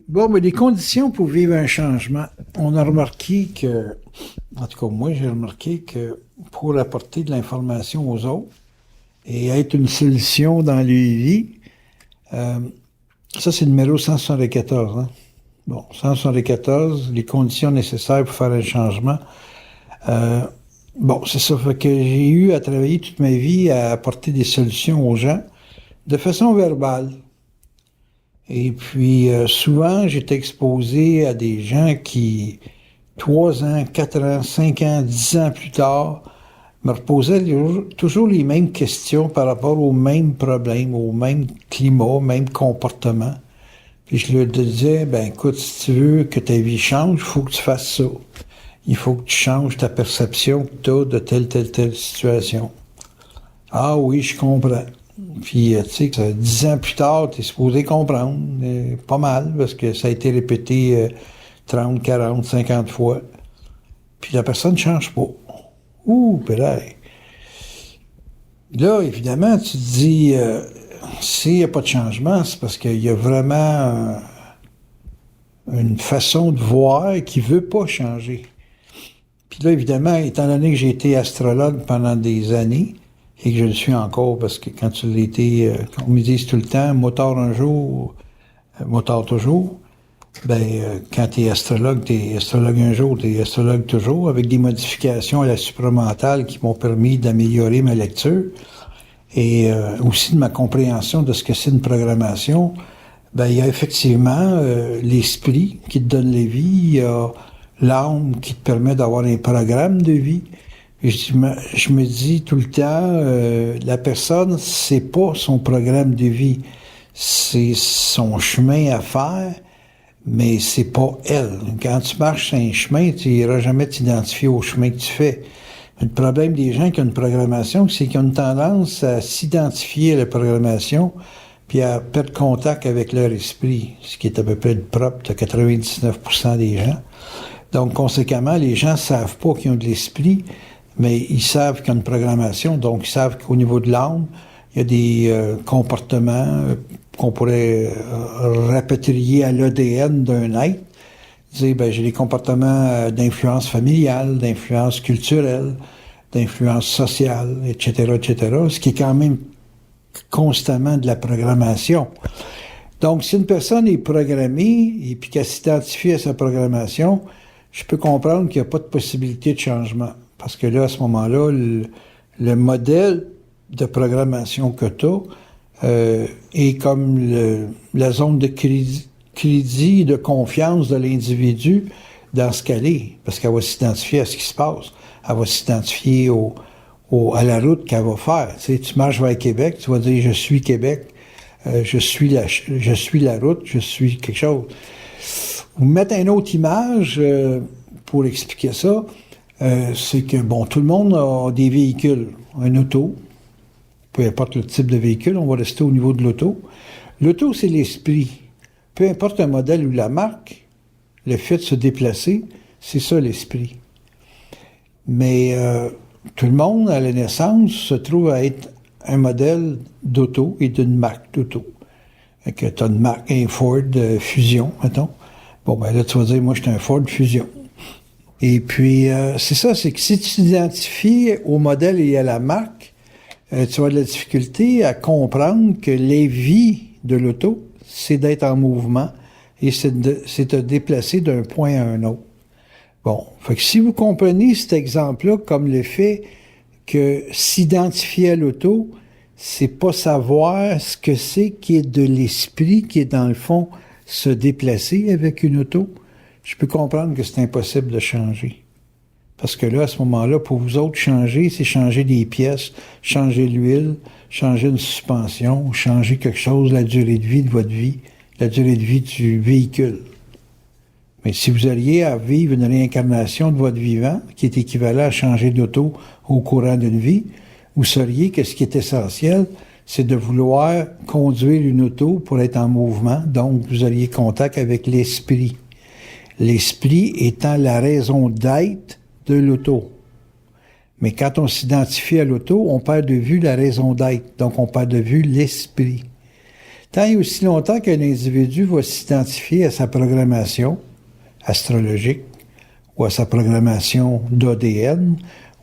Bon, mais les conditions pour vivre un changement. On a remarqué que, en tout cas moi, j'ai remarqué que pour apporter de l'information aux autres et être une solution dans les vies, euh, ça c'est le numéro 174. Hein? Bon, 174, les conditions nécessaires pour faire un changement. Euh, bon, c'est ça. Fait que j'ai eu à travailler toute ma vie à apporter des solutions aux gens de façon verbale. Et puis, souvent, j'étais exposé à des gens qui, 3 ans, 4 ans, 5 ans, 10 ans plus tard, me reposaient toujours les mêmes questions par rapport aux mêmes problèmes, au même climat, au même comportement. Puis je leur disais, ben écoute, si tu veux que ta vie change, il faut que tu fasses ça. Il faut que tu changes ta perception que tu as de telle situation. Ah oui, je comprends. Puis, tu sais, 10 ans plus tard, tu es supposé comprendre. Pas mal, parce que ça a été répété 30, 40, 50 fois. Puis la personne ne change pas. Ouh, pédale. Là, évidemment, tu te dis, s'il n'y a pas de changement, c'est parce qu'il y a vraiment une façon de voir qui ne veut pas changer. Puis là, évidemment, étant donné que j'ai été astrologue pendant des années, et que je le suis encore, parce que quand tu l'étais, on me dit tout le temps, motard un jour, motard toujours, ben, quand t'es astrologue un jour, t'es astrologue toujours, avec des modifications à la supramentale qui m'ont permis d'améliorer ma lecture, et aussi de ma compréhension de ce que c'est une programmation. Ben, il y a effectivement l'esprit qui te donne la vie, il y a l'âme qui te permet d'avoir un programme de vie. Et je me dis tout le temps, la personne, c'est pas son programme de vie, c'est son chemin à faire, mais c'est pas elle. Quand tu marches sur un chemin, tu n'iras jamais t'identifier au chemin que tu fais. Le problème des gens qui ont une programmation, c'est qu'ils ont une tendance à s'identifier à la programmation, puis à perdre contact avec leur esprit, ce qui est à peu près le propre de 99% des gens. Donc, conséquemment, les gens savent pas qu'ils ont de l'esprit, mais ils savent qu'il y a une programmation, donc ils savent qu'au niveau de l'âme, il y a des comportements qu'on pourrait rapatrier à l'ADN d'un être. Dire, ben, j'ai des comportements d'influence familiale, d'influence culturelle, d'influence sociale, etc., ce qui est quand même constamment de la programmation. Donc, si une personne est programmée et puis qu'elle s'identifie à sa programmation, je peux comprendre qu'il n'y a pas de possibilité de changement. Parce que là, à ce moment-là, le modèle de programmation que tu as est comme la zone de crédit, de confiance de l'individu dans ce qu'elle est. Parce qu'elle va s'identifier à ce qui se passe. Elle va s'identifier à la route qu'elle va faire. Tu sais, tu marches vers Québec, tu vas dire « Je suis Québec, je suis la route, je suis quelque chose ». Vous mettre une autre image pour expliquer ça. C'est que, bon, tout le monde a des véhicules, un auto, peu importe le type de véhicule, on va rester au niveau de l'auto. L'auto, c'est l'esprit. Peu importe le modèle ou la marque, le fait de se déplacer, c'est ça l'esprit. Mais tout le monde, à la naissance, se trouve à être un modèle d'auto et d'une marque d'auto. Tu as une marque, un Ford Fusion, mettons. Bon, ben là, tu vas dire, moi, je suis un Ford Fusion. Et puis, c'est ça, c'est que si tu t'identifies au modèle et à la marque, tu vas avoir de la difficulté à comprendre que la vie de l'auto, c'est d'être en mouvement et c'est te déplacer d'un point à un autre. Bon, fait que si vous comprenez cet exemple-là comme le fait que s'identifier à l'auto, c'est pas savoir ce que c'est qui est de l'esprit, qui est dans le fond se déplacer avec une auto, je peux comprendre que c'est impossible de changer. Parce que là, à ce moment-là, pour vous autres, changer, c'est changer des pièces, changer l'huile, changer une suspension, changer quelque chose, la durée de vie de votre vie, la durée de vie du véhicule. Mais si vous alliez à vivre une réincarnation de votre vivant, qui est équivalent à changer d'auto au courant d'une vie, vous sauriez que ce qui est essentiel, c'est de vouloir conduire une auto pour être en mouvement, donc vous auriez contact avec l'esprit. L'esprit étant la raison d'être de l'auto. Mais quand on s'identifie à l'auto, on perd de vue la raison d'être, donc on perd de vue l'esprit. Tant et aussi longtemps qu'un individu va s'identifier à sa programmation astrologique, ou à sa programmation d'ADN,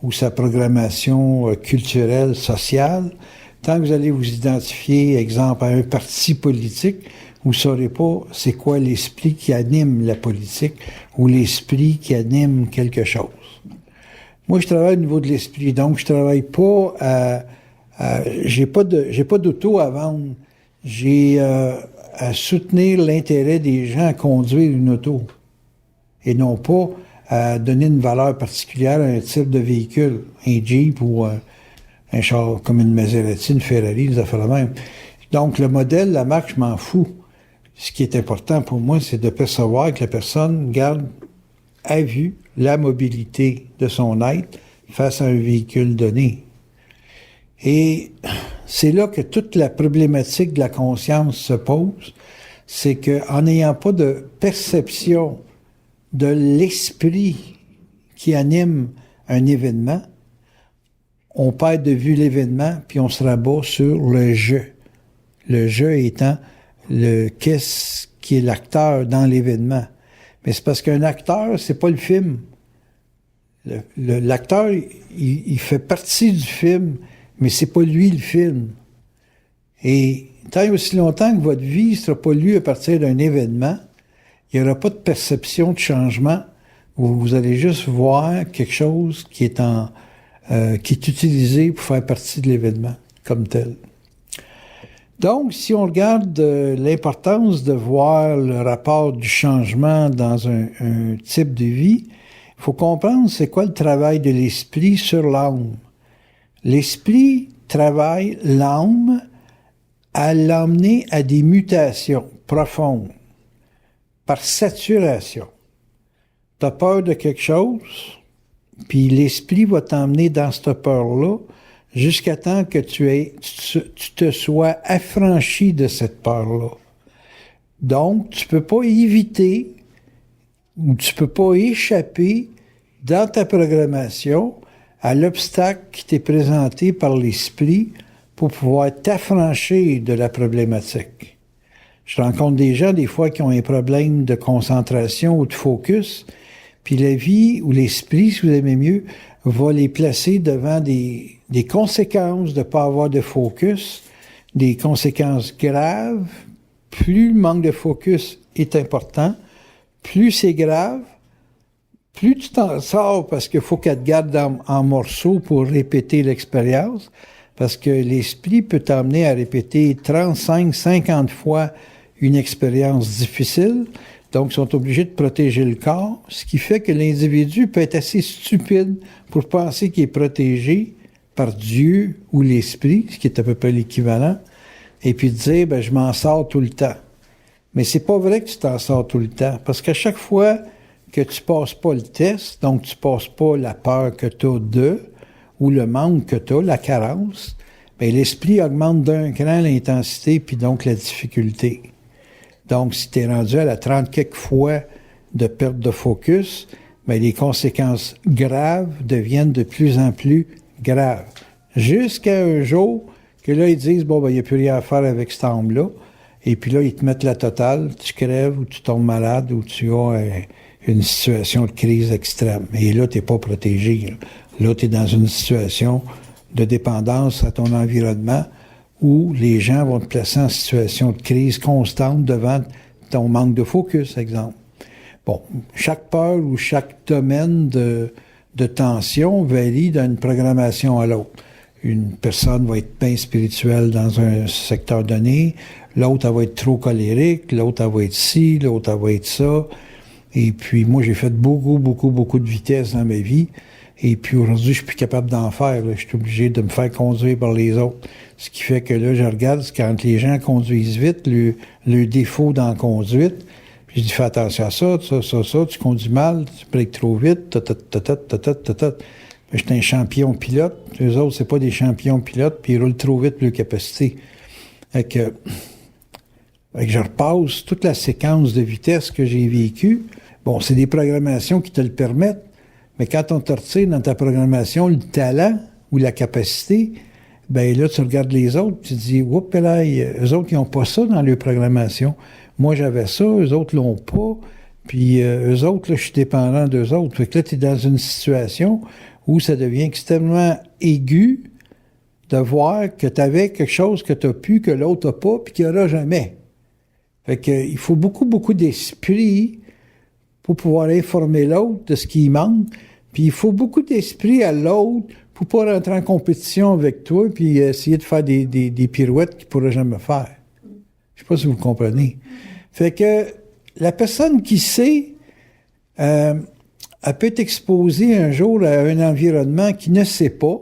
ou sa programmation culturelle, sociale, tant que vous allez vous identifier, exemple, à un parti politique, vous ne saurez pas c'est quoi l'esprit qui anime la politique ou l'esprit qui anime quelque chose. Moi, je travaille au niveau de l'esprit, donc je travaille pas j'ai pas d'auto à vendre. J'ai à soutenir l'intérêt des gens à conduire une auto et non pas à donner une valeur particulière à un type de véhicule, un Jeep ou un char comme une Maserati, une Ferrari, des affaires de même. Donc, le modèle, la marque, je m'en fous. Ce qui est important pour moi, c'est de percevoir que la personne garde à vue la mobilité de son être face à un véhicule donné. Et c'est là que toute la problématique de la conscience se pose, c'est qu'en n'ayant pas de perception de l'esprit qui anime un événement, on perd de vue l'événement, puis on se rabat sur le jeu. Le jeu étant qu'est-ce qui est l'acteur dans l'événement. Mais c'est parce qu'un acteur, c'est pas le film. L'acteur, il fait partie du film, mais c'est pas lui le film. Et tant et aussi longtemps que votre vie ne sera pas lue à partir d'un événement, il n'y aura pas de perception de changement où vous allez juste voir quelque chose qui est utilisé pour faire partie de l'événement comme tel. Donc, si on regarde l'importance de voir le rapport du changement dans un type de vie, il faut comprendre c'est quoi le travail de l'esprit sur l'âme. L'esprit travaille l'âme à l'emmener à des mutations profondes, par saturation. Tu as peur de quelque chose, puis l'esprit va t'emmener dans cette peur-là jusqu'à temps que tu te sois affranchi de cette peur-là. Donc, tu peux pas éviter ou tu peux pas échapper dans ta programmation à l'obstacle qui t'est présenté par l'esprit pour pouvoir t'affranchir de la problématique. Je rencontre des gens, des fois, qui ont un problème de concentration ou de focus, puis la vie ou l'esprit, si vous aimez mieux, va les placer devant des conséquences de ne pas avoir de focus, des conséquences graves. Plus le manque de focus est important, plus c'est grave, plus tu t'en sors parce qu'il faut qu'elle te garde en morceaux pour répéter l'expérience, parce que l'esprit peut t'amener à répéter 35, 50 fois une expérience difficile, donc ils sont obligés de protéger le corps, ce qui fait que l'individu peut être assez stupide pour penser qu'il est protégé par Dieu ou l'esprit, ce qui est à peu près l'équivalent, et puis dire, je m'en sors tout le temps. Mais c'est pas vrai que tu t'en sors tout le temps, parce qu'à chaque fois que tu passes pas le test, donc tu passes pas la peur que tu as ou le manque que tu as, la carence, l'esprit augmente d'un cran l'intensité, puis donc la difficulté. Donc, si tu es rendu à la 30 quelques fois de perte de focus, les conséquences graves deviennent de plus en plus graves. Jusqu'à un jour que là, ils disent, il n'y a plus rien à faire avec cette âme-là. Et puis là, ils te mettent la totale, tu crèves ou tu tombes malade ou tu as une situation de crise extrême. Et là, tu n'es pas protégé. Là, tu es dans une situation de dépendance à ton environnement où les gens vont te placer en situation de crise constante devant ton manque de focus, exemple. Bon, chaque peur ou chaque domaine de tension varie d'une programmation à l'autre. Une personne va être bien spirituelle dans un secteur donné, l'autre, elle va être trop colérique, l'autre, elle va être ci, l'autre, elle va être ça. Et puis, moi, j'ai fait beaucoup de vitesse dans ma vie. Et puis, aujourd'hui, je suis plus capable d'en faire. Là. Je suis obligé de me faire conduire par les autres. Ce qui fait que là, je regarde quand les gens conduisent vite, le défaut dans la conduite. Puis, je dis, fais attention à ça, tu conduis mal, tu breaks trop vite, J'étais un champion pilote. Les autres, c'est pas des champions pilotes, puis ils roulent trop vite pour leur capacité. Fait que je repasse toute la séquence de vitesse que j'ai vécue. Bon, c'est des programmations qui te le permettent, mais quand on te retire dans ta programmation le talent ou la capacité, ben là, tu regardes les autres, tu te dis, oups, là, eux autres, ils n'ont pas ça dans leur programmation. Moi, j'avais ça, eux autres l'ont pas. Puis eux autres, là, je suis dépendant d'eux autres. Fait que là, tu es dans une situation où ça devient extrêmement aigu de voir que tu avais quelque chose que tu n'as plus, que l'autre n'a pas, puis qu'il n'y aura jamais. Fait que il faut beaucoup, beaucoup d'esprit pour pouvoir informer l'autre de ce qui manque. Puis il faut beaucoup d'esprit à l'autre pour pas rentrer en compétition avec toi puis essayer de faire des pirouettes qu'il ne pourra jamais faire. Je sais pas si vous comprenez. Fait que la personne qui sait, elle peut être exposée un jour à un environnement qui ne sait pas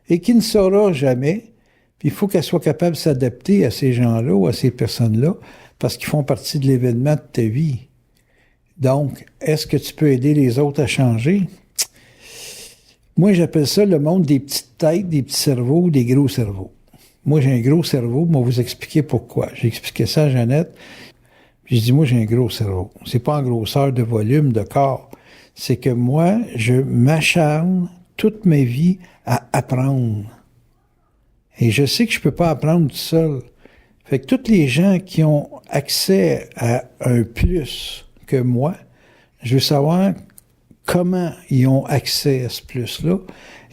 et qui ne saura jamais. Puis il faut qu'elle soit capable de s'adapter à ces gens-là ou à ces personnes-là parce qu'ils font partie de l'événement de ta vie. Donc, est-ce que tu peux aider les autres à changer? Moi, j'appelle ça le monde des petites têtes, des petits cerveaux, des gros cerveaux. Moi, j'ai un gros cerveau, je vais vous expliquer pourquoi. J'ai expliqué ça à Jeannette. J'ai dit, moi, j'ai un gros cerveau. C'est pas en grosseur de volume, de corps. C'est que moi, je m'acharne toute ma vie à apprendre. Et je sais que je peux pas apprendre tout seul. Fait que tous les gens qui ont accès à un plus que moi, je veux savoir comment ils ont accès à ce plus-là.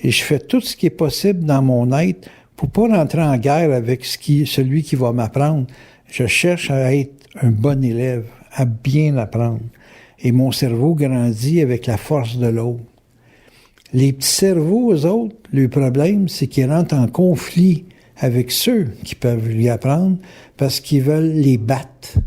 Et je fais tout ce qui est possible dans mon être pour pas rentrer en guerre avec celui qui va m'apprendre. Je cherche à être un bon élève, à bien apprendre. Et mon cerveau grandit avec la force de l'autre. Les petits cerveaux, eux autres, le problème, c'est qu'ils rentrent en conflit avec ceux qui peuvent lui apprendre parce qu'ils veulent les battre.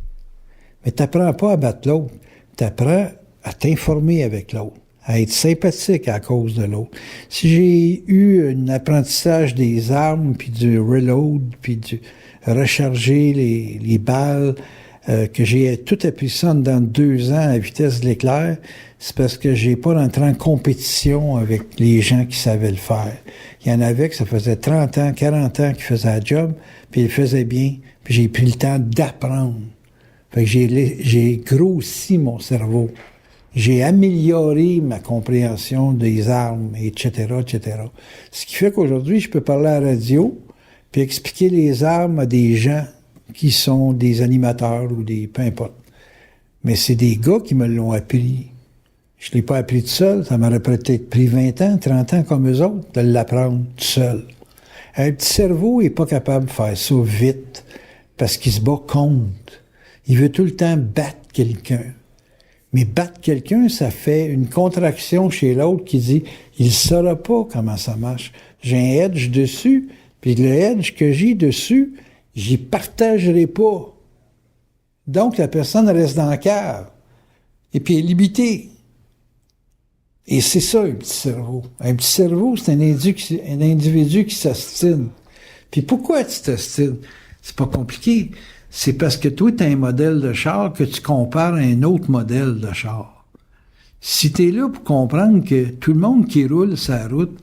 Mais t'apprends pas à battre l'autre. T'apprends à t'informer avec l'autre, à être sympathique à cause de l'autre. Si j'ai eu un apprentissage des armes, puis du reload, puis du recharger les balles, que j'ai tout appris ça dans 2 ans à vitesse de l'éclair, c'est parce que j'ai pas rentré en compétition avec les gens qui savaient le faire. Il y en avait que ça faisait 30 ans, 40 ans qu'ils faisaient la job, puis ils le faisaient bien, puis j'ai pris le temps d'apprendre. Fait que j'ai grossi mon cerveau. J'ai amélioré ma compréhension des armes, etc., etc. Ce qui fait qu'aujourd'hui, je peux parler à la radio, puis expliquer les armes à des gens qui sont des animateurs ou peu importe. Mais c'est des gars qui me l'ont appris. Je ne l'ai pas appris tout seul. Ça m'aurait peut-être pris 20 ans, 30 ans comme eux autres de l'apprendre tout seul. Un petit cerveau n'est pas capable de faire ça vite parce qu'il se bat contre. Il veut tout le temps battre quelqu'un. Mais battre quelqu'un, ça fait une contraction chez l'autre qui dit « il ne saura pas comment ça marche. J'ai un edge dessus, puis le edge que j'ai dessus, j'y partagerai pas. » Donc, la personne reste dans la cave. Et puis, elle est limitée. Et c'est ça, un petit cerveau. Un petit cerveau, c'est un individu qui s'ostine. Puis pourquoi tu t'ostines? C'est pas compliqué. C'est parce que toi, tu as un modèle de char que tu compares à un autre modèle de char. Si tu es là pour comprendre que tout le monde qui roule sa route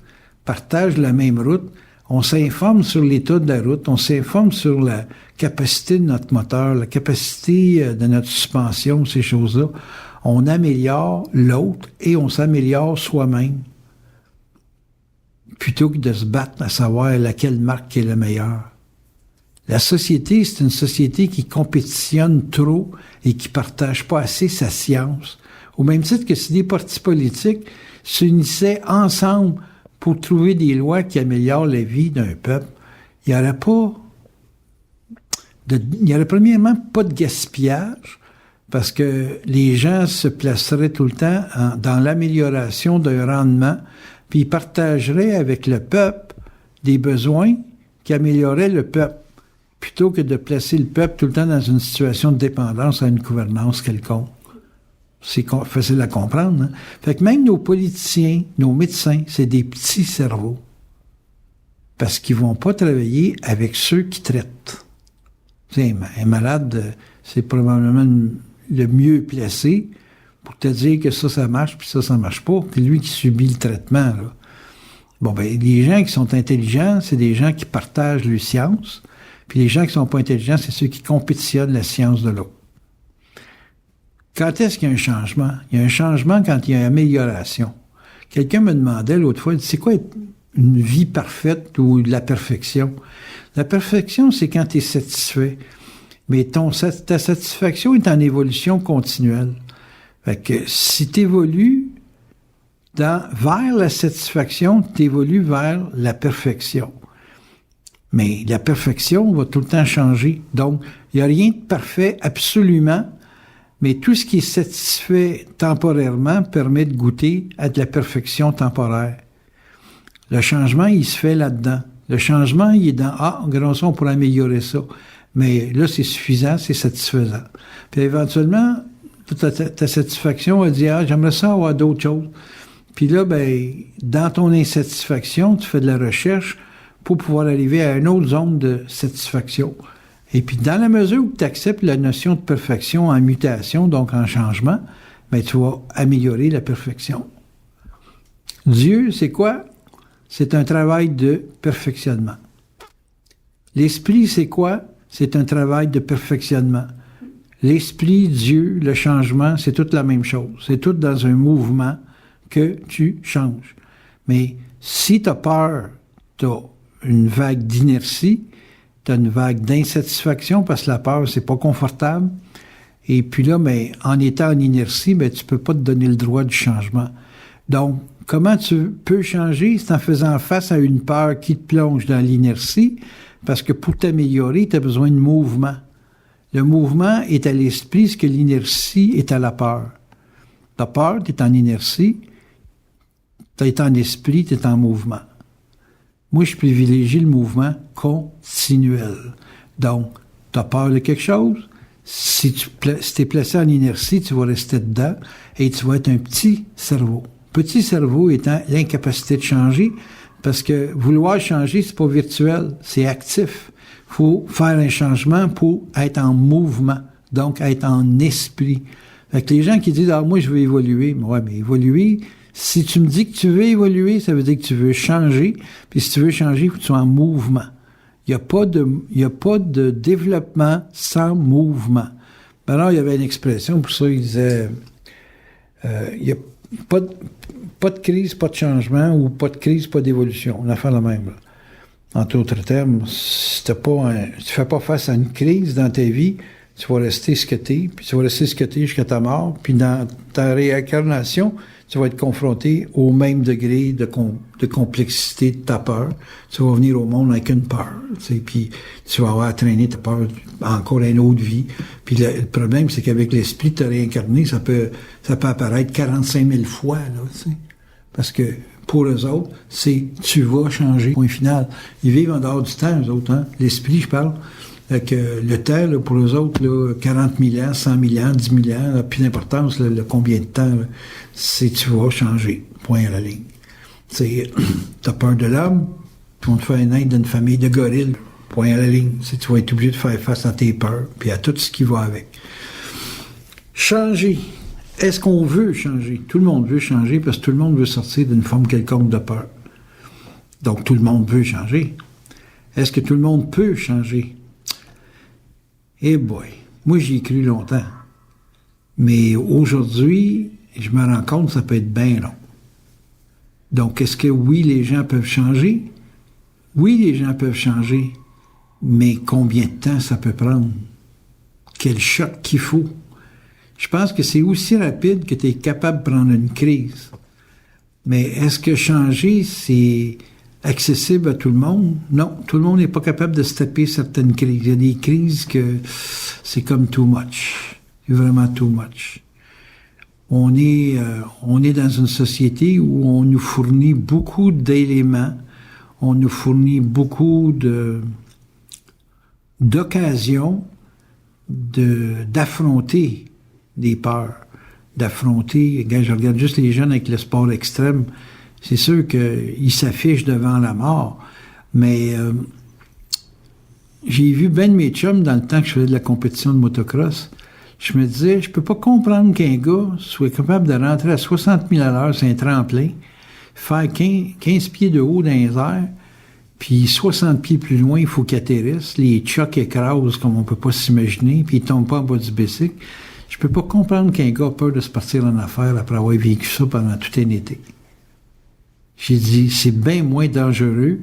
partage la même route, on s'informe sur l'état de la route, on s'informe sur la capacité de notre moteur, la capacité de notre suspension, ces choses-là. On améliore l'autre et on s'améliore soi-même. Plutôt que de se battre à savoir laquelle marque est la meilleure. La société, c'est une société qui compétitionne trop et qui partage pas assez sa science. Au même titre que si des partis politiques s'unissaient ensemble pour trouver des lois qui améliorent la vie d'un peuple, il n'y aurait premièrement pas de gaspillage, parce que les gens se placeraient tout le temps dans l'amélioration d'un rendement, puis ils partageraient avec le peuple des besoins qui amélioreraient le peuple, plutôt que de placer le peuple tout le temps dans une situation de dépendance à une gouvernance quelconque. C'est facile à comprendre. Hein? Fait que même nos politiciens, nos médecins, c'est des petits cerveaux. Parce qu'ils vont pas travailler avec ceux qui traitent. Tu sais, un malade, c'est probablement le mieux placé pour te dire que ça marche, puis ça marche pas, que lui qui subit le traitement. Là. Bon, ben, les gens qui sont intelligents, c'est des gens qui partagent leur science, puis les gens qui sont pas intelligents, c'est ceux qui compétitionnent la science de l'autre. Quand est-ce qu'il y a un changement? Il y a un changement quand il y a une amélioration. Quelqu'un me demandait l'autre fois, c'est quoi une vie parfaite ou de la perfection. La perfection, c'est quand tu es satisfait. Mais ta satisfaction est en évolution continuelle. Fait que si tu évolues vers la satisfaction, tu évolues vers la perfection. Mais la perfection va tout le temps changer. Donc, il n'y a rien de parfait absolument, mais tout ce qui est satisfait temporairement permet de goûter à de la perfection temporaire. Le changement, il se fait là-dedans. Le changement, il est dans « Ah, grâce on pourrait améliorer ça ». Mais là, c'est suffisant, c'est satisfaisant. Puis éventuellement, ta satisfaction va dire « Ah, j'aimerais ça avoir d'autres choses ». Puis là, ben, dans ton insatisfaction, tu fais de la recherche pour pouvoir arriver à une autre zone de satisfaction. Et puis, dans la mesure où tu acceptes la notion de perfection en mutation, donc en changement, ben, tu vas améliorer la perfection. Dieu, c'est quoi? C'est un travail de perfectionnement. L'esprit, c'est quoi? C'est un travail de perfectionnement. L'esprit, Dieu, le changement, c'est toute la même chose. C'est tout dans un mouvement que tu changes. Mais si tu as peur, tu as une vague d'inertie, tu as une vague d'insatisfaction parce que la peur, c'est pas confortable. Et puis là, ben, en étant en inertie, ben, tu peux pas te donner le droit du changement. Donc, comment tu peux changer? C'est en faisant face à une peur qui te plonge dans l'inertie, parce que pour t'améliorer, tu as besoin de mouvement. Le mouvement est à l'esprit, ce que l'inertie est à la peur. Ta peur, tu es en inertie, tu es en esprit, tu es en mouvement. Moi, je privilégie le mouvement continuel. Donc, tu as peur de quelque chose, si tu es placé en inertie, tu vas rester dedans et tu vas être un petit cerveau. Petit cerveau étant l'incapacité de changer, parce que vouloir changer, c'est pas virtuel, c'est actif. Il faut faire un changement pour être en mouvement, donc être en esprit. Fait que les gens qui disent « Ah, moi, je veux évoluer », ouais, mais évoluer, si tu me dis que tu veux évoluer, ça veut dire que tu veux changer, puis si tu veux changer, il faut que tu sois en mouvement. Il n'y a pas de développement sans mouvement. Ben alors, il y avait une expression pour ça, il disait il n'y a pas de crise, pas de changement, ou pas de crise, pas d'évolution. On a fait la même. Là. En d'autres termes, si tu fais pas face à une crise dans ta vie, tu vas rester ce que t'es, puis tu vas rester ce que t'es jusqu'à ta mort, puis dans ta réincarnation, tu vas être confronté au même degré de complexité de ta peur. Tu vas venir au monde avec une peur, tu sais, puis tu vas avoir à traîner ta peur encore une autre vie. Puis le problème, c'est qu'avec l'esprit de te réincarner, ça peut apparaître 45 000 fois, là, tu sais. Parce que pour eux autres, c'est tu vas changer, point final. Ils vivent en dehors du temps, eux autres, hein. L'esprit, je parle. Que le temps, là, pour eux autres, là, 40 000 ans, 100 000 ans, 10 000 ans, plus d'importance, le combien de temps, là, c'est tu vas changer, point à la ligne. T'as peur de l'homme, puis on te fait naître d'une famille de gorilles, point à la ligne. Tu vas être obligé de faire face à tes peurs, puis à tout ce qui va avec. Changer. Est-ce qu'on veut changer? Tout le monde veut changer parce que tout le monde veut sortir d'une forme quelconque de peur. Donc, tout le monde veut changer. Est-ce que tout le monde peut changer? Eh boy, moi j'y ai cru longtemps. Mais aujourd'hui, je me rends compte que ça peut être bien long. Donc, est-ce que oui, les gens peuvent changer? Oui, les gens peuvent changer. Mais combien de temps ça peut prendre? Quel choc qu'il faut? Je pense que c'est aussi rapide que tu es capable de prendre une crise. Mais est-ce que changer, c'est accessible à tout le monde? Non, tout le monde n'est pas capable de se taper certaines crises. Il y a des crises que c'est comme too much. C'est vraiment too much. On est dans une société où on nous fournit beaucoup d'éléments, on nous fournit beaucoup d'occasions d'affronter des peurs, d'affronter. Quand je regarde juste les jeunes avec le sport extrême, c'est sûr qu'ils s'affichent devant la mort, mais j'ai vu ben de mes chums dans le temps que je faisais de la compétition de motocross. Je me disais, je peux pas comprendre qu'un gars soit capable de rentrer à 60 000 à l'heure sur un tremplin, faire 15 pieds de haut dans les airs, puis 60 pieds plus loin, il faut qu'il atterrisse. Les chocs écrasent comme on peut pas s'imaginer, puis il tombe pas en bas du bicycle. Je peux pas comprendre qu'un gars a peur de se partir en affaires après avoir vécu ça pendant tout un été. J'ai dit, c'est bien moins dangereux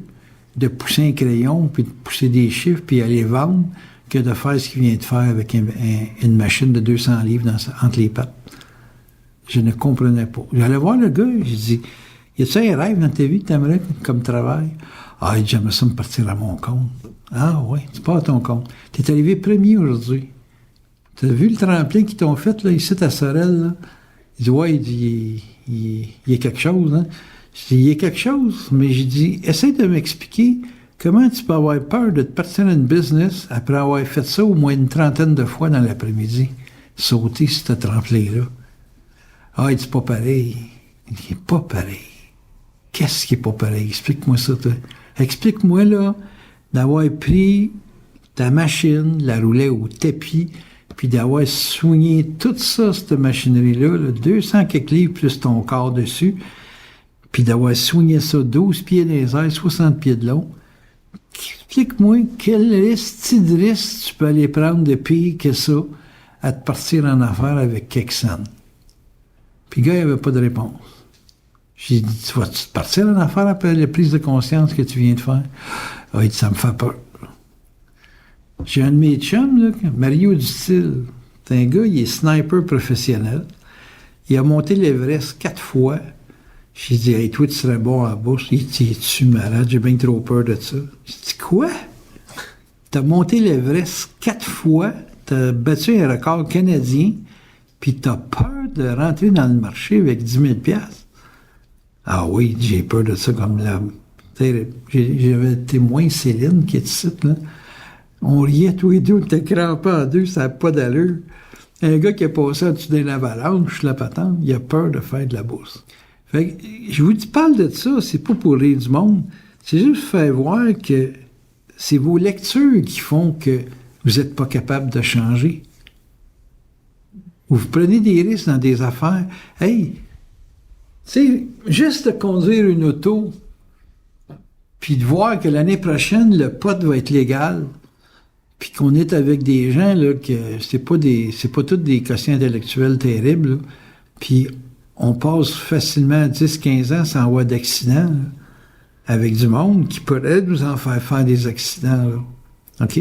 de pousser un crayon, puis de pousser des chiffres, puis aller vendre, que de faire ce qu'il vient de faire avec une machine de 200 livres entre les pattes. Je ne comprenais pas. J'allais voir le gars, j'ai dit, y a-tu un rêve dans ta vie que t'aimerais comme travail? Ah, il dit, j'aimerais ça me partir à mon compte. Ah, oui, tu pars à ton compte. T'es arrivé premier aujourd'hui. T'as vu le tremplin qu'ils t'ont fait, là, ici, à Sorel, là? Il dit, ouais, il y a quelque chose, hein? Je dis, il y a quelque chose, mais j'ai dit, essaie de m'expliquer comment tu peux avoir peur de te partir dans une business après avoir fait ça au moins une trentaine de fois dans l'après-midi. Sauter sur ce tremplin-là. Ah, il dit, pas pareil. Il dit, pas pareil. Qu'est-ce qui est pas pareil? Explique-moi ça, toi. Explique-moi, là, d'avoir pris ta machine, la rouler au tapis, puis d'avoir soigné tout ça, cette machinerie-là, là, 200 quelques livres plus ton corps dessus, puis d'avoir soigné ça 12 pieds dans les airs, 60 pieds de long. Explique-moi quel risque tu peux aller prendre de pire que ça à te partir en affaires avec quelques cents. Puis le gars, il n'avait pas de réponse. J'ai dit, tu vas-tu te partir en affaires après la prise de conscience que tu viens de faire? Ah, il dit, ça me fait peur. J'ai un de mes chums, là, Mario Dutil. C'est un gars, il est sniper professionnel. Il a monté l'Everest 4 fois. J'ai dit, hey, toi, tu serais bon à la bourse. Il dit, es-tu malade? J'ai bien trop peur de ça. J'ai dit, quoi? T'as monté l'Everest 4 fois, t'as battu un record canadien, puis t'as peur de rentrer dans le marché avec 10 000 $? Ah oui, j'ai peur de ça comme là. J'avais témoin Céline qui est ici, là. On riait tous les deux, on était crampés en deux, ça n'a pas d'allure. Un gars qui est passé en dessous d'une avalanche, la patente, il a peur de faire de la bourse. Fait que, je vous parle de ça, c'est pas pour rire du monde, c'est juste faire voir que c'est vos lectures qui font que vous n'êtes pas capable de changer. Vous prenez des risques dans des affaires. Hey, tu sais, juste de conduire une auto, puis de voir que l'année prochaine, le pot va être légal, puis qu'on est avec des gens, là, que c'est pas tous des quotients intellectuels terribles, là, puis on passe facilement 10-15 ans sans avoir d'accident, là, avec du monde qui pourrait nous en faire des accidents, là. OK?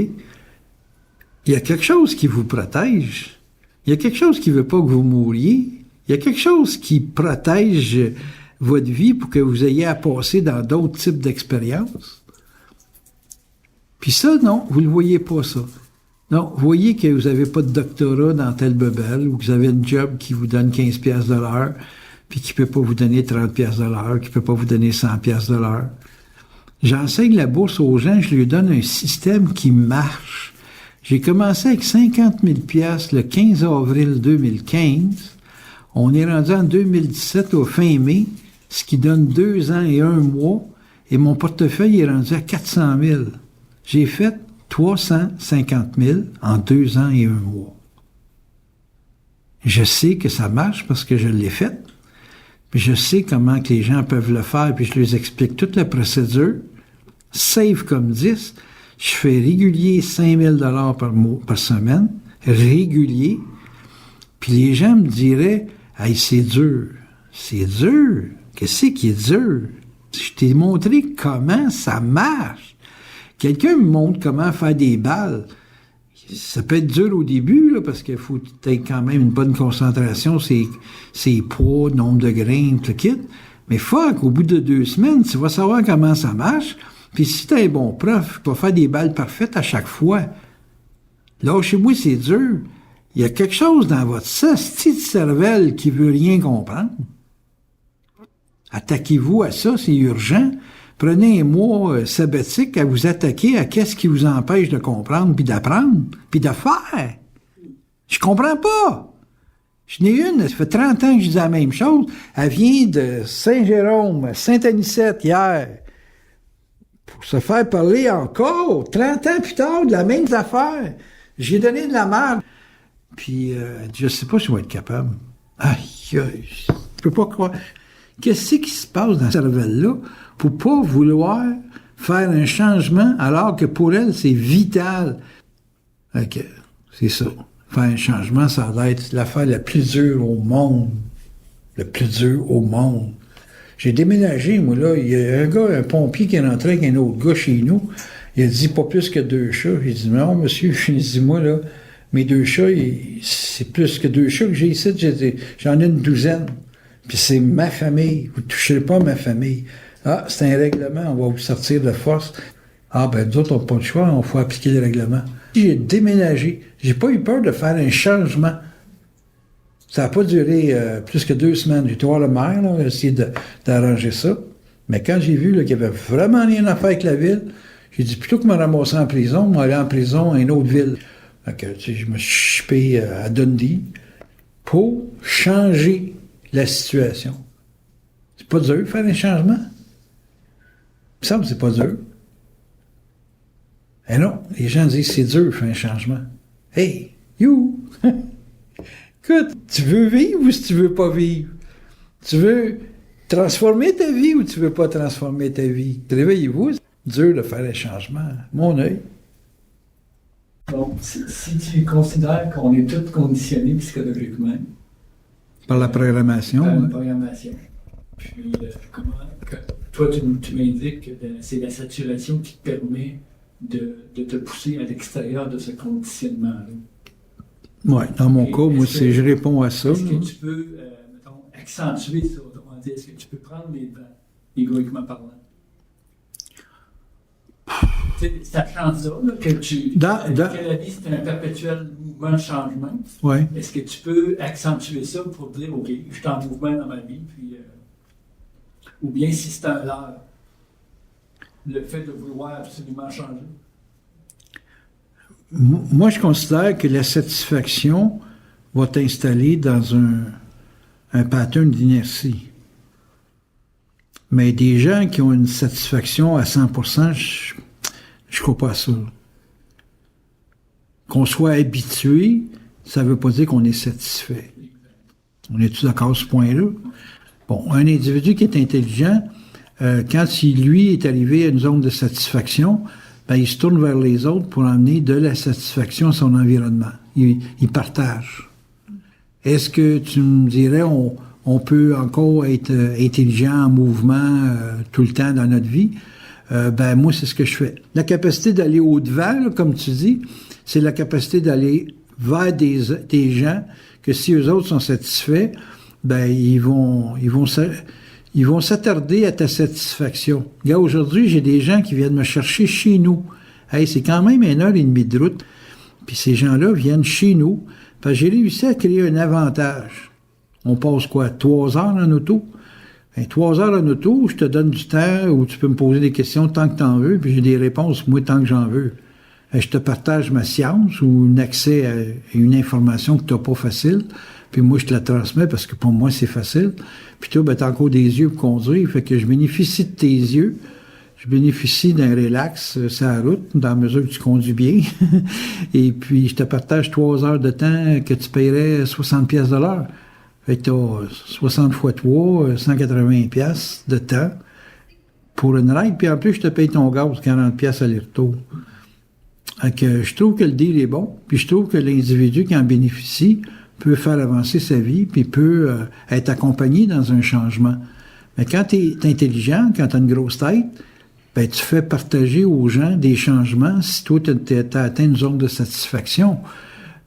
Il y a quelque chose qui vous protège. Il y a quelque chose qui veut pas que vous mouriez. Il y a quelque chose qui protège votre vie pour que vous ayez à passer dans d'autres types d'expériences. Puis ça, non, vous ne le voyez pas, ça. Non, vous voyez que vous n'avez pas de doctorat dans tel bebel, ou que vous avez un job qui vous donne 15 $ de l'heure, puis qui ne peut pas vous donner 30 $ de l'heure, qui ne peut pas vous donner 100 $ de l'heure. J'enseigne la bourse aux gens, je lui donne un système qui marche. J'ai commencé avec 50 000 $ le 15 avril 2015. On est rendu en 2017 au fin mai, ce qui donne 2 ans et 1 mois, et mon portefeuille est rendu à 400 000. J'ai fait 350 000 en 2 ans et 1 mois. Je sais que ça marche parce que je l'ai fait, puis je sais comment que les gens peuvent le faire, puis je leur explique toute la procédure. Save comme 10, je fais régulier 5 000 $ par semaine, régulier, puis les gens me diraient « Hey, c'est dur. » C'est dur. Qu'est-ce qui est dur? Je t'ai montré comment ça marche. Quelqu'un me montre comment faire des balles. Ça peut être dur au début, là, parce qu'il faut que tu aies quand même une bonne concentration, c'est poids, nombre de grains, tout le kit. Mais fuck, au bout de 2 semaines, tu vas savoir comment ça marche. Puis si tu es un bon prof, tu vas faire des balles parfaites à chaque fois. Là, chez moi, c'est dur. Il y a quelque chose dans votre petite cervelle qui veut rien comprendre. Attaquez-vous à ça, c'est urgent. Prenez un mois sabbatique à vous attaquer à qu'est-ce qui vous empêche de comprendre, puis d'apprendre, puis de faire. Je comprends pas. Je n'ai une, ça fait 30 ans que je dis la même chose. Elle vient de Saint-Jérôme, Saint-Anicette, hier, pour se faire parler encore, 30 ans plus tard, de la même affaire. J'ai donné de la merde. Puis, je sais pas si je vais être capable. Aïe, je peux pas croire. Qu'est-ce qui se passe dans cette cervelle-là pour pas vouloir faire un changement alors que pour elle, c'est vital? OK, c'est ça. Faire un changement, ça va être l'affaire la plus dure au monde. Le plus dur au monde. J'ai déménagé, moi, là. Il y a un gars, un pompier qui est rentré avec un autre gars chez nous. Il a dit pas plus que 2 chats. J'ai dit non, monsieur. Je dis, moi, là, mes 2 chats, c'est plus que 2 chats que j'ai ici. J'en ai une douzaine. Puis c'est ma famille. Vous ne toucherez pas ma famille. Ah, c'est un règlement. On va vous sortir de force. Ah, ben, nous autres, on n'a pas le choix. On faut appliquer le règlement. J'ai déménagé. J'ai pas eu peur de faire un changement. Ça n'a pas duré plus que 2 semaines. J'ai été voir le maire, là, essayer d'arranger ça. Mais quand j'ai vu là, qu'il n'y avait vraiment rien à faire avec la ville, j'ai dit, plutôt que me ramasser en prison, moi aller en prison à une autre ville. Donc, tu sais, je me suis chipé à Dundee pour changer la situation. C'est pas dur de faire un changement. Il me semble que c'est pas dur. Eh non, les gens disent c'est dur de faire un changement. Hey, you! Écoute, tu veux vivre ou si tu veux pas vivre? Tu veux transformer ta vie ou tu veux pas transformer ta vie? Réveillez-vous, c'est dur de faire un changement. Mon œil. Donc, si tu considères qu'on est tous conditionnés psychologiquement. Par la programmation. Par la programmation. Puis, comment, toi, tu m'indiques que c'est la saturation qui te permet de te pousser à l'extérieur de ce conditionnement-là. Oui, dans mon cas, moi, je réponds à ça. Est-ce que tu peux, mettons, accentuer ça, autrement dit, est-ce que tu peux prendre les devants, égoïquement parlant? Sachant ça, là, que la vie, c'est un perpétuel mouvement de changement, ouais. Est-ce que tu peux accentuer ça pour dire, OK, je suis en mouvement dans ma vie, puis, ou bien si c'est un leurre, le fait de vouloir absolument changer? Moi, je considère que la satisfaction va t'installer dans un pattern d'inertie. Mais des gens qui ont une satisfaction à 100%, je ne crois pas à ça. Qu'on soit habitué, ça ne veut pas dire qu'on est satisfait. On est-tu d'accord à ce point-là? Bon, un individu qui est intelligent, quand lui est arrivé à une zone de satisfaction, ben, il se tourne vers les autres pour amener de la satisfaction à son environnement. Il partage. Est-ce que tu me dirais, on peut encore être intelligent, en mouvement, tout le temps dans notre vie? Ben, moi, c'est ce que je fais. La capacité d'aller au-devant, là, comme tu dis, c'est la capacité d'aller vers des gens que si eux autres sont satisfaits, ben, ils vont s'attarder à ta satisfaction. Regarde, aujourd'hui, j'ai des gens qui viennent me chercher chez nous. Hey, c'est quand même 1h30 de route. Puis ces gens-là viennent chez nous. Parce que j'ai réussi à créer un avantage. On passe quoi? 3 heures en auto? 3 heures en auto, je te donne du temps où tu peux me poser des questions tant que tu en veux, puis j'ai des réponses, moi, tant que j'en veux. Je te partage ma science ou un accès à une information que tu n'as pas facile, puis moi, je te la transmets parce que pour moi, c'est facile. Puis toi, ben, t'as encore des yeux pour conduire, fait que je bénéficie de tes yeux, je bénéficie d'un relax sur la route, dans la mesure que tu conduis bien, et puis je te partage 3 heures de temps que tu paierais 60 pièces de l'heure. Fait que t'as 60 fois 3, 180 pièces de temps pour une ride, puis en plus, je te paye ton gaz, 40 pièces aller-retour. Fait que je trouve que le deal est bon, puis je trouve que l'individu qui en bénéficie peut faire avancer sa vie, puis peut être accompagné dans un changement. Mais quand tu es intelligent, quand tu as une grosse tête, ben, tu fais partager aux gens des changements si toi, tu as atteint une zone de satisfaction.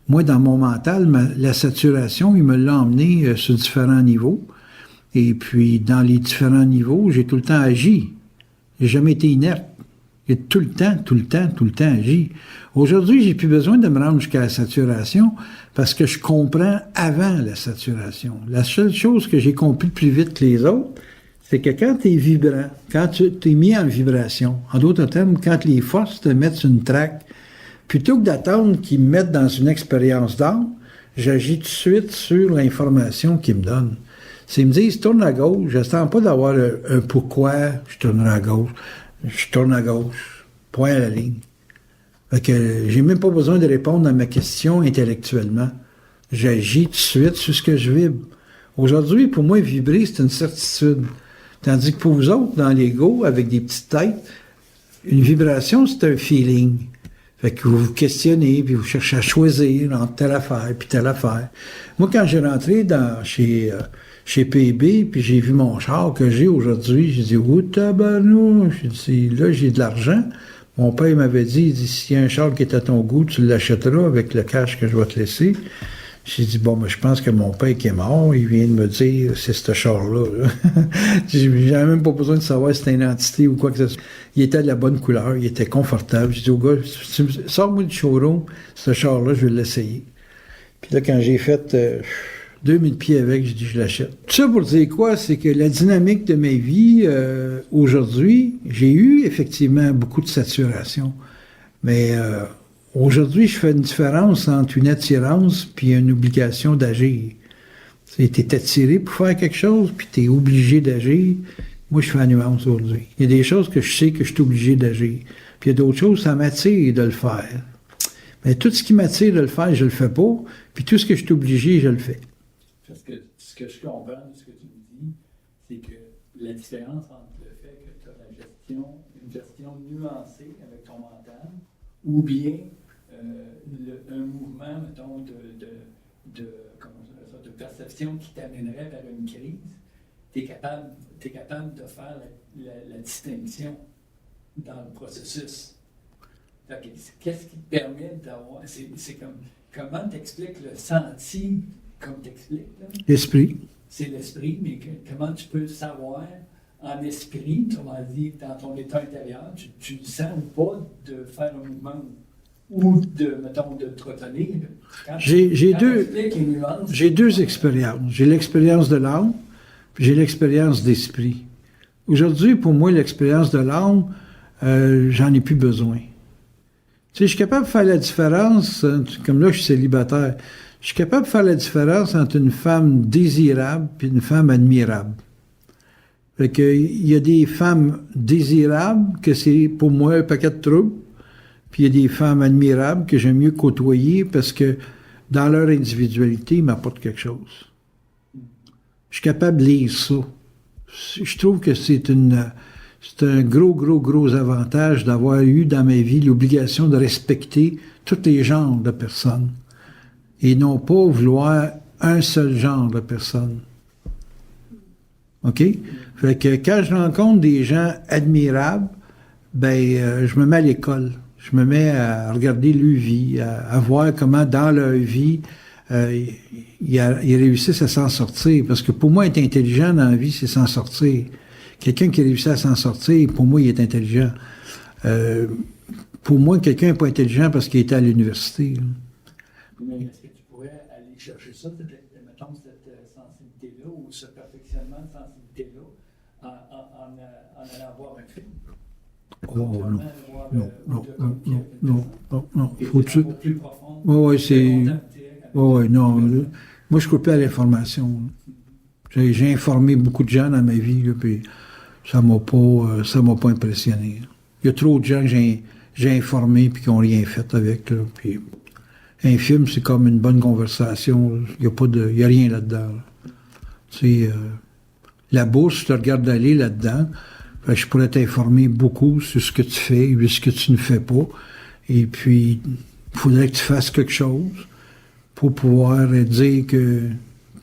Moi, dans mon mental, la saturation, il me l'a emmené sur différents niveaux. Et puis, dans les différents niveaux, j'ai tout le temps agi. J'ai jamais été inerte. J'ai tout le temps agi. Aujourd'hui, j'ai plus besoin de me rendre jusqu'à la saturation parce que je comprends avant la saturation. La seule chose que j'ai compris plus vite que les autres, c'est que quand tu es vibrant, quand tu es mis en vibration, en d'autres termes, quand les forces te mettent sur une traque, plutôt que d'attendre qu'ils me mettent dans une expérience d'âme, j'agis tout de suite sur l'information qu'ils me donnent. S'ils me disent « tourne à gauche », je n'attends pas d'avoir un pourquoi je tournerai à gauche. Je tourne à gauche, point à la ligne. Fait que j'ai même pas besoin de répondre à ma question intellectuellement. J'agis tout de suite sur ce que je vibre. Aujourd'hui, pour moi, vibrer, c'est une certitude. Tandis que pour vous autres, dans l'ego, avec des petites têtes, une vibration, c'est un feeling. Fait que vous vous questionnez, puis vous cherchez à choisir entre telle affaire puis telle affaire. Moi, quand j'ai rentré chez PB, puis j'ai vu mon char que j'ai aujourd'hui, j'ai dit, oh, tabarnou! J'ai dit, là, j'ai de l'argent. Mon père m'avait dit, il dit, s'il y a un char qui est à ton goût, tu l'achèteras avec le cash que je vais te laisser. J'ai dit, bon, ben, je pense que mon père qui est mort, il vient de me dire, c'est ce char-là. Là. J'avais même pas besoin de savoir si c'était une entité ou quoi que ce soit. Il était de la bonne couleur, il était confortable. J'ai dit au gars, sors-moi du showroom, ce char-là, je vais l'essayer. Puis là, quand j'ai fait 2000 pieds avec, j'ai dit, je l'achète. Tout ça pour dire quoi? C'est que la dynamique de ma vie, aujourd'hui, j'ai eu effectivement beaucoup de saturation. Mais aujourd'hui, je fais une différence entre une attirance puis une obligation d'agir. Tu es attiré pour faire quelque chose, puis tu es obligé d'agir. Moi, je fais la nuance aujourd'hui. Il y a des choses que je sais que je suis obligé d'agir. Puis il y a d'autres choses, ça m'attire de le faire. Mais tout ce qui m'attire de le faire, je le fais pas. Puis tout ce que je suis obligé, je le fais. Parce que ce que je comprends de ce que tu me dis, c'est que la différence entre le fait que tu as une gestion nuancée avec ton mental, ou bien un mouvement, mettons, de perception qui t'amènerait vers une crise, tu es capable de faire la distinction dans le processus. Qu'est-ce qui te permet d'avoir... C'est comme... Comment t'expliques le senti, comme t'expliques? L'esprit. C'est l'esprit, mais comment tu peux savoir en esprit, autrement dit, dans ton état intérieur, tu ne sens pas de faire un mouvement ou mettons, de te retenir. J'ai deux expériences. J'ai l'expérience de l'âme, puis j'ai l'expérience d'esprit. Aujourd'hui, pour moi, l'expérience de l'âme, j'en ai plus besoin. Tu sais, je suis capable de faire la différence, comme là, je suis célibataire, je suis capable de faire la différence entre une femme désirable et une femme admirable. Fait que, il y a des femmes désirables que c'est pour moi un paquet de troubles, puis il y a des femmes admirables que j'aime mieux côtoyer parce que dans leur individualité, ils m'apportent quelque chose. Je suis capable de lire ça. Je trouve que c'est un gros avantage d'avoir eu dans ma vie l'obligation de respecter tous les genres de personnes et non pas vouloir un seul genre de personne. OK? Fait que quand je rencontre des gens admirables, je me mets à l'école. Je me mets à regarder leur vie, à voir comment dans leur vie, ils réussissent à s'en sortir. Parce que pour moi, être intelligent dans la vie, c'est s'en sortir. Quelqu'un qui réussit à s'en sortir, pour moi, il est intelligent. Pour moi, quelqu'un n'est pas intelligent parce qu'il était à l'université. Mais est-ce que tu pourrais aller chercher ça, mettons, cette sensibilité-là ou ce perfectionnement de sensibilité-là en allant voir un film? Non. Faut-tu... Oui, c'est... Oui, non. Moi, je ne crois plus à l'information. J'ai informé beaucoup de gens dans ma vie, là, puis ça m'a pas impressionné. Il y a trop de gens que j'ai informés puis qui n'ont rien fait avec. Là, puis un film, c'est comme une bonne conversation. Il n'y a rien là-dedans. Là. Tu sais, la bourse, je te regarde aller là-dedans. Fait que je pourrais t'informer beaucoup sur ce que tu fais et ce que tu ne fais pas. Et puis, il faudrait que tu fasses quelque chose pour pouvoir dire que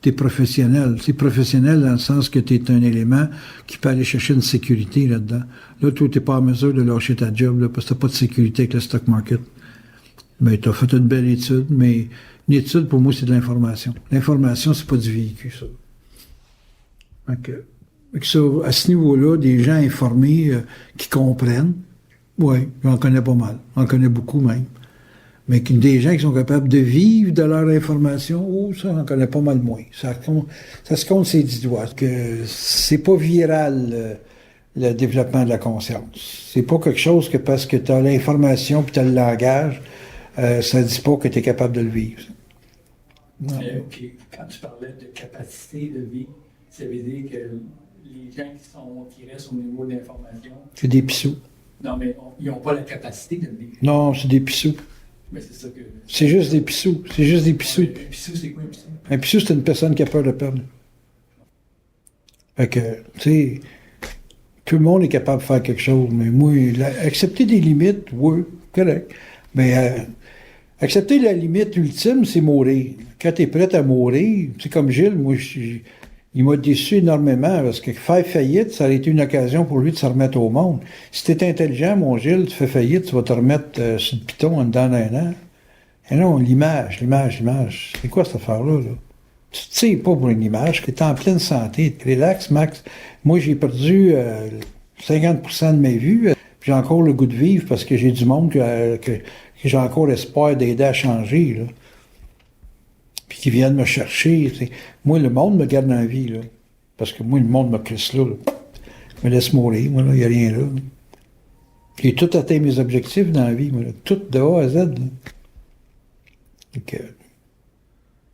tu es professionnel. C'est professionnel dans le sens que tu es un élément qui peut aller chercher une sécurité là-dedans. Là, toi, tu n'es pas en mesure de lâcher ta job là, parce que tu n'as pas de sécurité avec le stock market. Mais tu as fait une belle étude, mais une étude, pour moi, c'est de l'information. L'information, c'est pas du véhicule, ça. Donc ça, à ce niveau-là, des gens informés qui comprennent, oui, j'en connais pas mal. J'en connais beaucoup même. Mais des gens qui sont capables de vivre de leur information, ça, j'en connais pas mal moins. Ça se compte ses 10 doigts. Que c'est pas viral, le développement de la conscience. C'est pas quelque chose que parce que tu as l'information puis tu as le langage, ça dit pas que tu es capable de le vivre. Okay. Quand tu parlais de capacité de vie, ça veut dire que les gens qui restent au niveau de l'information... C'est des pissous. Non, mais ils n'ont pas la capacité de le vivre. Non, c'est des pissous. Mais c'est ça que... C'est juste des pissous. C'est juste des pissous. Un pissou, c'est quoi un pissou? Un pissou, c'est une personne qui a peur de perdre. Fait que, tu sais, tout le monde est capable de faire quelque chose, mais moi, accepter des limites, oui, correct. Mais accepter la limite ultime, c'est mourir. Quand tu es prêt à mourir, c'est comme Gilles, moi, il m'a déçu énormément parce que faire faillite, ça a été une occasion pour lui de se remettre au monde. Si tu es intelligent, mon Gilles, tu fais faillite, tu vas te remettre sur le piton en dedans d'un an. Et non, l'image. C'est quoi cette affaire-là, là? Tu te sais pas pour une image, que tu es en pleine santé. Relax, Max. Moi, j'ai perdu 50% de mes vues. J'ai encore le goût de vivre parce que j'ai du monde que j'ai encore espoir d'aider à changer, là. Puis qui viennent me chercher. T'sais. Moi, le monde me garde en vie, là. Parce que moi, le monde me crisse là. Me laisse mourir, moi, là. Il n'y a rien là. J'ai tout atteint mes objectifs dans la vie, moi, là. Tout de A à Z, là. Donc,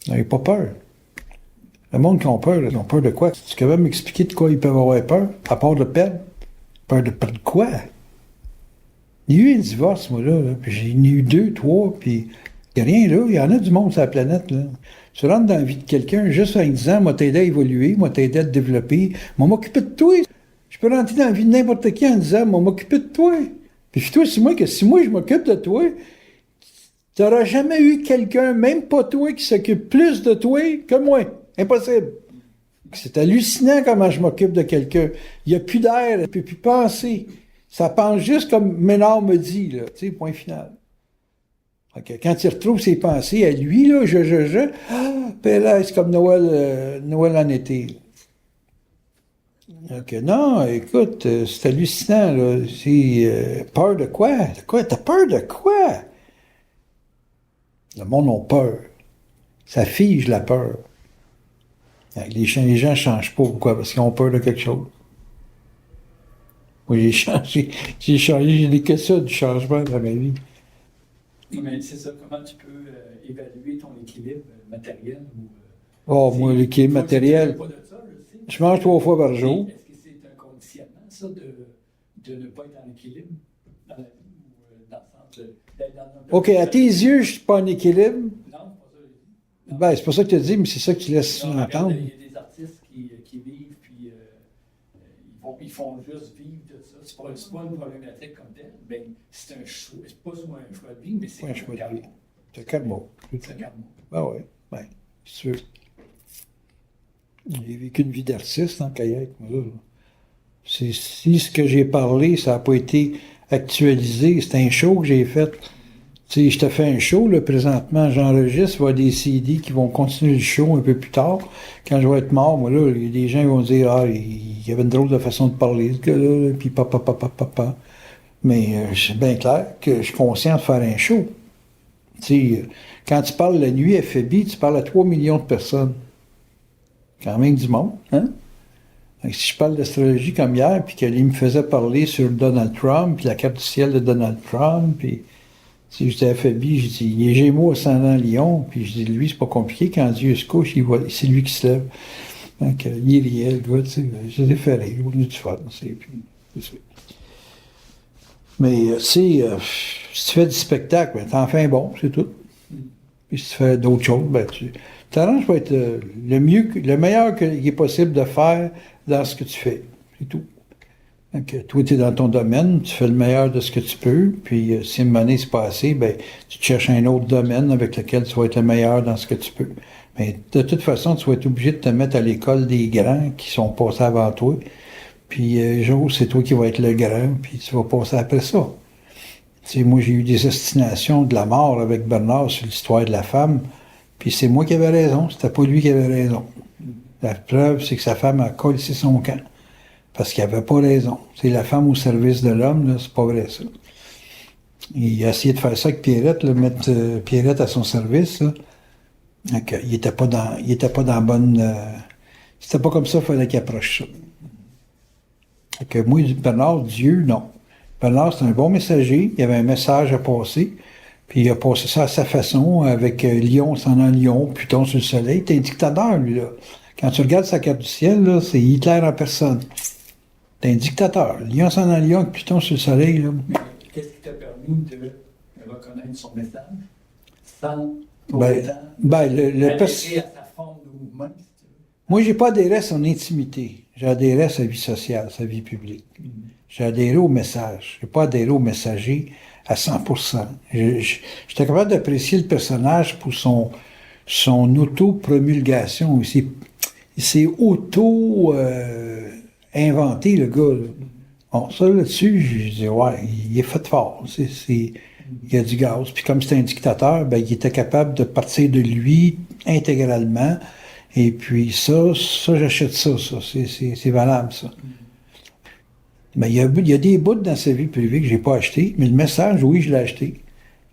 n'ayez pas peur. Le monde qui a peur, là, ils ont peur de quoi? Tu peux même m'expliquer de quoi ils peuvent avoir peur? À part de perdre? Peur de perdre quoi? Il y a eu un divorce, moi, là. Puis j'en ai eu 2, 3, puis il n'y a rien là. Il y en a du monde sur la planète, là. Tu rentres dans la vie de quelqu'un juste en disant, moi, t'aider à évoluer, moi, t'aider à te développer, moi, m'occuper de toi. Je peux rentrer dans la vie de n'importe qui en disant, moi, m'occuper de toi. Puis toi, si moi je m'occupe de toi, tu n'auras jamais eu quelqu'un, même pas toi, qui s'occupe plus de toi que moi. Impossible. C'est hallucinant comment je m'occupe de quelqu'un. Il n'y a plus d'air, il ne peut plus penser. Ça pense juste comme Ménard me dit, là. Tu sais, point final. Okay. Quand il retrouve ses pensées à lui, là, ben là, c'est comme Noël en été. OK. Non, écoute, c'est hallucinant, là. C'est peur de quoi? De quoi? T'as peur de quoi? Le monde a peur. Ça fige la peur. Les gens ne changent pas. Pourquoi? Parce qu'ils ont peur de quelque chose. Moi, j'ai changé, j'ai des questions du changement dans ma vie. Mais c'est ça, comment tu peux évaluer ton équilibre matériel? Moi, l'équilibre matériel, je mange 3 fois par jour. Est-ce que c'est un conditionnement, ça, de ne pas être en équilibre dans la vie ou dans le sens d'être dans un... OK, à tes yeux, je suis pas en équilibre. Non, c'est pas ça. Ben, c'est pas ça que tu as dit, mais c'est ça que tu laisses entendre. Il y a des artistes qui vivent, puis ils font juste vivre de ça. C'est pas une problématique comme telle, mais c'est un choix. C'est pas soit un choix de vie, mais c'est un choix de vie. C'est un karma. C'est un karma. Ben oui, ben, c'est sûr. J'ai vécu une vie d'artiste en kayak, moi, là. Si ce que j'ai parlé, ça n'a pas été actualisé, c'est un show que j'ai fait. Tu sais, je te fais un show, là, présentement, j'enregistre, il va y avoir des CD qui vont continuer le show un peu plus tard. Quand je vais être mort, moi, là, il y a des gens qui vont dire, il y avait une drôle de façon de parler, ce gars-là, puis papa. Mais c'est bien clair que je suis conscient de faire un show. Tu sais, quand tu parles la nuit FFB, tu parles à 3 millions de personnes. Quand même du monde, hein? Donc, si je parle d'astrologie comme hier, puis qu'il me faisait parler sur Donald Trump, puis la carte du ciel de Donald Trump, puis si j'étais affaibli, je dis, il est Gémeaux ascendant Lion, puis je dis, lui, c'est pas compliqué, quand Dieu se couche, c'est lui qui se lève. Donc, il est réel, le gars, tu sais, je les ai fait rire, on a du fun, puis, c'est ça. Mais, tu sais, si tu fais du spectacle, ben, t'en fais un bon, c'est tout. Puis si tu fais d'autres choses, ben, tu t'arranges pour être le meilleur qu'il est possible de faire dans ce que tu fais. C'est tout. Donc, toi, tu es dans ton domaine, tu fais le meilleur de ce que tu peux, puis si une année c'est pas assez, ben, tu te cherches un autre domaine avec lequel tu vas être le meilleur dans ce que tu peux. Mais de toute façon, tu vas être obligé de te mettre à l'école des grands qui sont passés avant toi. Puis un jour, c'est toi qui vas être le grand, puis tu vas passer après ça. Tu sais, moi, j'ai eu des ostinations de la mort avec Bernard sur l'histoire de la femme, puis c'est moi qui avais raison, c'était pas lui qui avait raison. La preuve, c'est que sa femme a collé son camp. Parce qu'il n'avait pas raison. C'est la femme au service de l'homme, là, c'est pas vrai, ça. Il a essayé de faire ça avec Pierrette, là, mettre Pierrette à son service, là. Donc, il était pas dans bonne... c'était pas comme ça qu'il fallait qu'il approche ça. Donc, moi, Bernard, Dieu, non. Bernard, c'est un bon messager, il avait un message à passer, puis il a passé ça à sa façon, avec Lion, s'en en Lion, Pluton sur le soleil. T'es un dictateur, lui, là. Quand tu regardes sa carte du ciel, là, c'est Hitler en personne. T'es un dictateur. Lion s'en en Lion, Pluton sur le soleil, là. Mais qu'est-ce qui t'a permis de reconnaître son message sans pour autant adhérer à sa forme de mouvement? Moi, j'ai pas adhéré à son intimité. J'ai adhéré à sa vie sociale, sa vie publique. J'ai adhéré au message. J'ai pas adhéré au messager, à 100%. J'étais capable d'apprécier le personnage pour son auto-promulgation. Il s'est auto-inventé, le gars. Là. Bon, ça, là-dessus, je dis, ouais, il est fait fort. Il y a du gaz. Puis comme c'est un dictateur, ben, il était capable de partir de lui intégralement. Et puis ça j'achète ça. C'est valable, ça. Mais il y a des bouts dans sa vie privée que j'ai pas acheté, mais le message, oui, je l'ai acheté.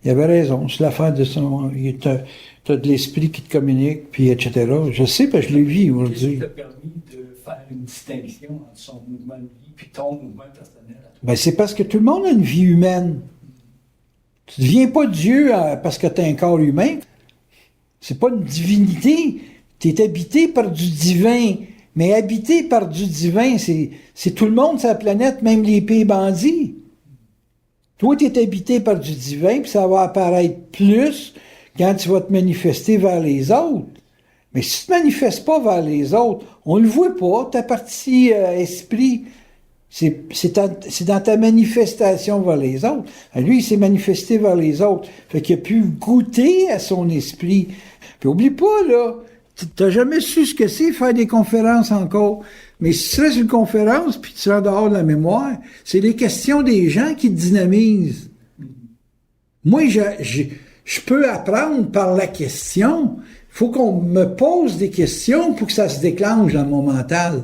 Il avait raison. C'est l'affaire de son... T'as de l'esprit qui te communique, puis etc. Je sais, parce que je l'ai vu aujourd'hui. Qu'est-ce qui t'a permis de faire une distinction entre son mouvement de vie puis ton mouvement personnel? Ben, c'est parce que tout le monde a une vie humaine. Tu ne deviens pas Dieu parce que tu as un corps humain. C'est pas une divinité. Tu es habité par du divin. Mais habité par du divin, c'est tout le monde sur la planète, même les pays bandits. Toi, tu es habité par du divin, puis ça va apparaître plus quand tu vas te manifester vers les autres. Mais si tu ne te manifestes pas vers les autres, on ne le voit pas, ta partie esprit. C'est dans ta manifestation vers les autres. Lui, il s'est manifesté vers les autres. Fait qu'il a pu goûter à son esprit. Puis oublie pas, là, t'as jamais su ce que c'est faire des conférences encore. Mais si tu restes une conférence puis tu seras dehors de la mémoire, c'est les questions des gens qui te dynamisent. Moi, je peux apprendre par la question. Il faut qu'on me pose des questions pour que ça se déclenche dans mon mental.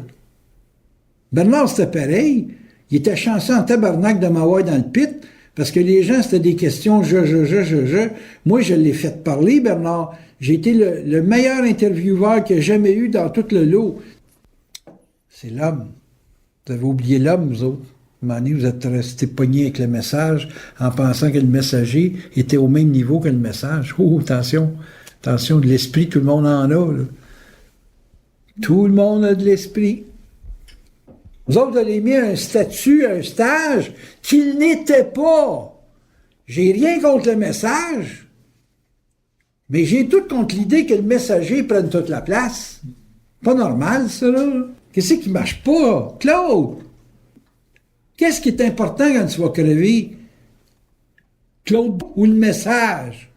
Bernard, c'était pareil. Il était chanceux en tabarnak de m'avoir dans le pit, parce que les gens, c'était des questions je. Moi, je l'ai fait parler, Bernard. J'ai été le meilleur intervieweur qu'il y a jamais eu dans tout le lot. C'est l'homme. Vous avez oublié l'homme, vous autres. À un moment donné, vous êtes restés pognés avec le message en pensant que le messager était au même niveau que le message. Oh, attention. Attention, de l'esprit, tout le monde en a. Là. Tout le monde a de l'esprit. Vous autres, vous avez mis un statut, un stage qu'il n'était pas. J'ai rien contre le message, mais j'ai tout contre l'idée que le messager prenne toute la place. Pas normal, ça, là. Qu'est-ce qui marche pas? Claude! Qu'est-ce qui est important quand tu vas crever? Claude ou le message?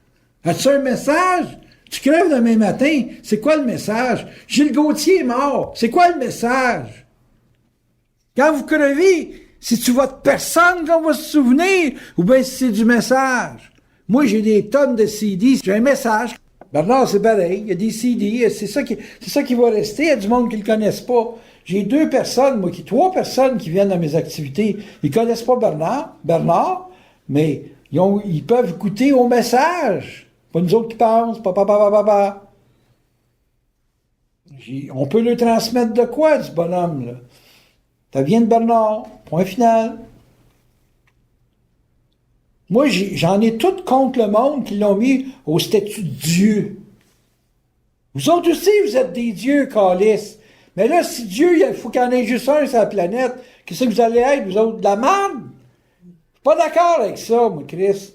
As-tu un message? Tu crèves demain matin. C'est quoi le message? Gilles Gauthier est mort. C'est quoi le message? Quand vous crevez, c'est-tu votre personne qu'on va se souvenir ou bien si c'est du message? Moi, j'ai des tonnes de CD, j'ai un message. Bernard, c'est pareil, il y a des CD, c'est ça qui va rester, il y a du monde qui le connaissent pas. J'ai trois personnes qui viennent à mes activités. Ils connaissent pas Bernard, mais ils peuvent écouter au message. Pas nous autres qui pensent, papa. On peut leur transmettre de quoi, du bonhomme, là? Ça vient de Bernard. Point final. Moi, j'en ai tout contre le monde qui l'ont mis au statut de Dieu. Vous autres aussi, vous êtes des dieux, câlisses. Mais là, si Dieu, il faut qu'il y en ait juste un sur la planète, qu'est-ce que vous allez être, vous autres? De la merde? Je suis pas d'accord avec ça, moi, Chris.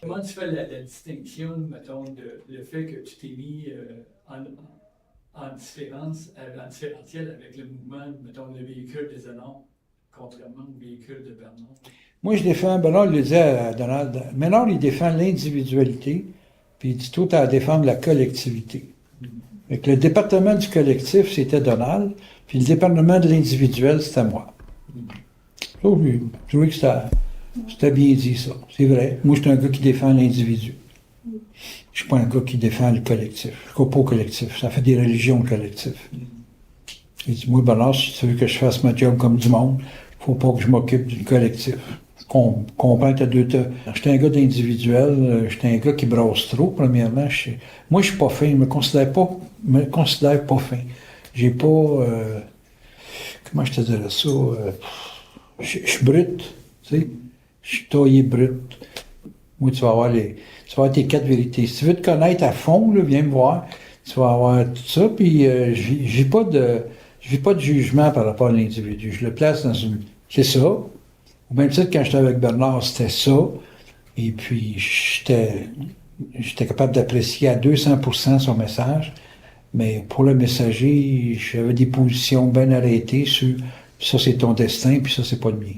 Comment tu fais la distinction, mettons, de le fait que tu t'es mis en différentiel avec le mouvement, mettons, le véhicule des Honneurs, contrairement au véhicule de Bernard? Moi, je défends, Bernard le disait à Donald, Bernard, il défend l'individualité, puis il dit tout à défendre la collectivité. Fait le département du collectif, c'était Donald, puis le département de l'individuel, c'était moi. Je trouvais que c'était bien dit, ça. C'est vrai. Moi, je suis un gars qui défend l'individu. Je suis pas un gars qui défend le collectif. Je crois pas au collectif. Ça fait des religions, collectives. Il dit, moi, Bernard, si tu veux que je fasse ma job comme du monde, il faut pas que je m'occupe du collectif. Comprends que t'as deux... J'étais un gars d'individuel, j'étais un gars qui brasse trop, premièrement. Moi, je suis pas fin. Je me considère pas fin. J'ai pas... comment je te dirais ça? Je suis brut, tu sais. Je suis taillé brut. Moi, tu vas avoir tes 4 vérités. Si tu veux te connaître à fond, là, viens me voir. Tu vas avoir tout ça, puis je vis pas de jugement par rapport à l'individu. Je le place dans une... C'est ça. Au même titre, quand j'étais avec Bernard, c'était ça. Et puis, j'étais capable d'apprécier à 200% son message. Mais pour le messager, j'avais des positions bien arrêtées sur ça, c'est ton destin, puis ça, c'est pas le mien.